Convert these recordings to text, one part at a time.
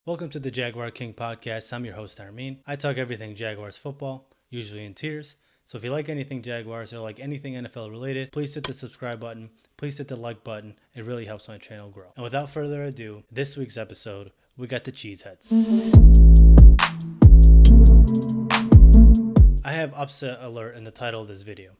Welcome to the Jaguar King podcast. I'm your host, Armin. I talk everything Jaguars football, usually in tiers. So if you like anything Jaguars or like anything NFL related, please hit the subscribe button. Please hit the like button. It really helps my channel grow. And without further ado, this week's episode, we got the Cheeseheads. I have upset alert in the title of this video.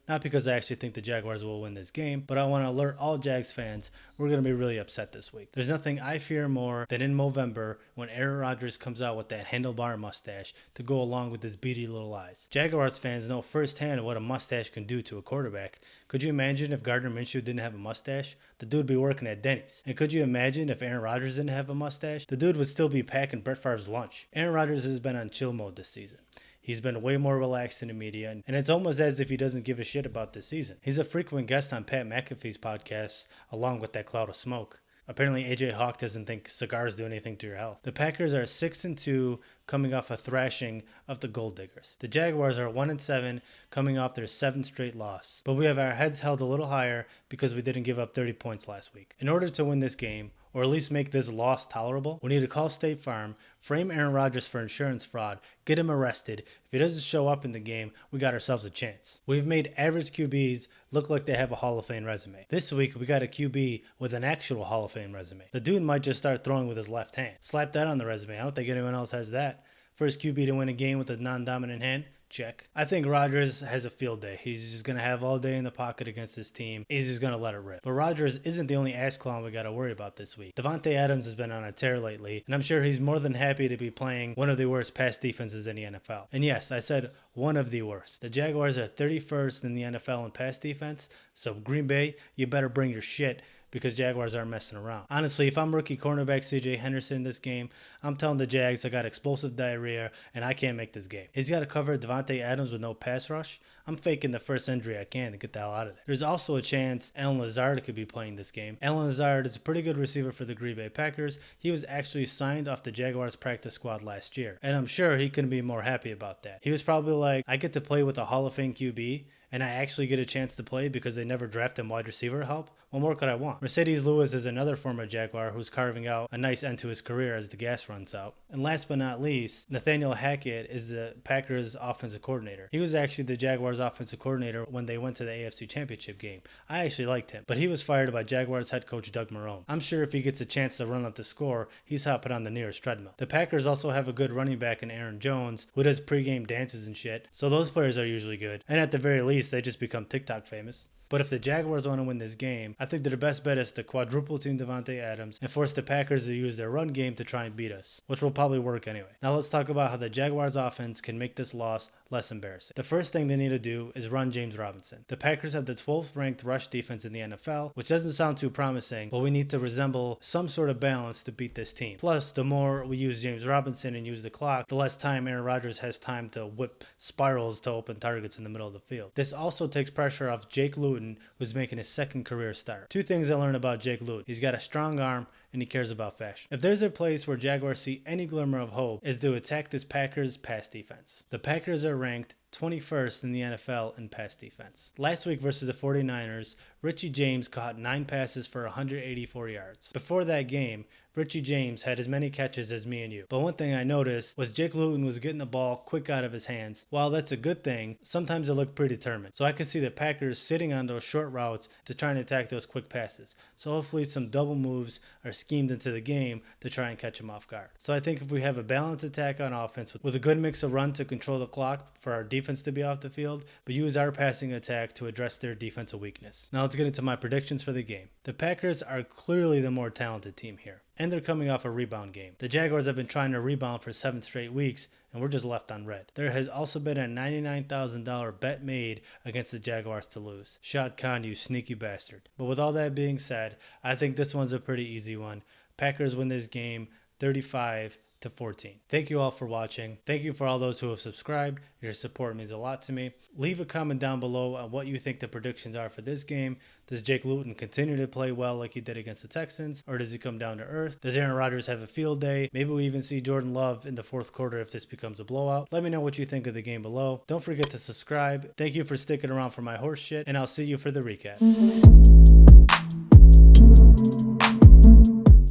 Not because I actually think the Jaguars will win this game, but I want to alert all Jags fans we're going to be really upset this week. There's nothing I fear more than in Movember when Aaron Rodgers comes out with that handlebar mustache to go along with his beady little eyes. Jaguars fans know firsthand what a mustache can do to a quarterback. Could you imagine if Gardner Minshew didn't have a mustache? The dude would be working at Denny's. And could you imagine if Aaron Rodgers didn't have a mustache? The dude would still be packing Brett Favre's lunch. Aaron Rodgers has been on chill mode this season. He's been way more relaxed in the media, and it's almost as if he doesn't give a shit about this season. He's a frequent guest on Pat McAfee's podcast, along with that cloud of smoke. Apparently, AJ Hawk doesn't think cigars do anything to your health. The Packers are 6-2, coming off a thrashing of the Gold Diggers. The Jaguars are 1-7, coming off their 7th straight loss. But we have our heads held a little higher because we didn't give up 30 points last week. In order to win this game, or at least make this loss tolerable, we need to call State Farm, frame Aaron Rodgers for insurance fraud, get him arrested. If he doesn't show up in the game, we got ourselves a chance. We've made average QBs look like they have a Hall of Fame resume. This week, we got a QB with an actual Hall of Fame resume. The dude might just start throwing with his left hand. Slap that on the resume. I don't think anyone else has that. First QB to win a game with a non-dominant hand. Check. I think Rodgers has a field day. He's just going to have all day in the pocket against his team. He's just going to let it rip. But Rodgers isn't the only ass clown we got to worry about this week. Davante Adams has been on a tear lately, and I'm sure he's more than happy to be playing one of the worst pass defenses in the NFL. And yes, I said one of the worst. The Jaguars are 31st in the NFL in pass defense, so Green Bay, you better bring your shit, because Jaguars aren't messing around. Honestly, if I'm rookie cornerback CJ Henderson this game, I'm telling the Jags I got explosive diarrhea and I can't make this game. He's got to cover Davante Adams with no pass rush. I'm faking the first injury I can to get the hell out of there. There's also a chance Allen Lazard could be playing this game. Allen Lazard is a pretty good receiver for the Green Bay Packers. He was actually signed off the Jaguars practice squad last year, and I'm sure he couldn't be more happy about that. He was probably like, I get to play with a Hall of Fame QB, and I actually get a chance to play because they never draft him wide receiver help. What more could I want? Mercedes Lewis is another former Jaguar who's carving out a nice end to his career as the gas runs out. And last but not least, Nathaniel Hackett is the Packers offensive coordinator. He was actually the Jaguars offensive coordinator when they went to the AFC Championship game. I actually liked him, but he was fired by Jaguars head coach Doug Marrone. I'm sure if he gets a chance to run up the score, he's hopping on the nearest treadmill. The Packers also have a good running back in Aaron Jones, who does pregame dances and shit, so those players are usually good. And at the very least, they just become TikTok famous. But if the Jaguars want to win this game, I think their best bet is to quadruple team Davante Adams and force the Packers to use their run game to try and beat us, which will probably work anyway. Now let's talk about how the Jaguars offense can make this loss less embarrassing. The first thing they need to do is run James Robinson. The Packers have the 12th ranked rush defense in the NFL, which doesn't sound too promising, but we need to resemble some sort of balance to beat this team. Plus, the more we use James Robinson and use the clock, the less time Aaron Rodgers has time to whip spirals to open targets in the middle of the field. This also takes pressure off Jake Luton, who's making his second career start. Two things I learned about Jake Luton. He's got a strong arm, and he cares about fashion. If there's a place where Jaguars see any glimmer of hope, is to attack this Packers pass defense. The Packers are ranked 21st in the NFL in pass defense. Last week versus the 49ers, Richie James caught 9 passes for 184 yards. Before that game, Richie James had as many catches as me and you. But one thing I noticed was Jake Luton was getting the ball quick out of his hands. While that's a good thing, sometimes it looked predetermined. So I could see the Packers sitting on those short routes to try and attack those quick passes. So hopefully some double moves are schemed into the game to try and catch him off guard. So I think if we have a balanced attack on offense with a good mix of run to control the clock for our defense to be off the field, but use our passing attack to address their defensive weakness. Now let's get into my predictions for the game. The Packers are clearly the more talented team here, and they're coming off a rebound game. The Jaguars have been trying to rebound for 7 straight weeks, and we're just left on red. There has also been a $99,000 bet made against the Jaguars to lose. Shad Khan, you sneaky bastard. But with all that being said, I think this one's a pretty easy one. Packers win this game 35-14. Thank you all for watching. Thank you for all those who have subscribed. Your support means a lot to me. Leave a comment down below on what you think the predictions are for this game. Does Jake Luton continue to play well like he did against the Texans, or does he come down to earth? Does Aaron Rodgers have a field day? Maybe we even see Jordan Love in the 4th quarter if this becomes a blowout. Let me know what you think of the game below. Don't forget to subscribe. Thank you for sticking around for my horse shit, and I'll see you for the recap.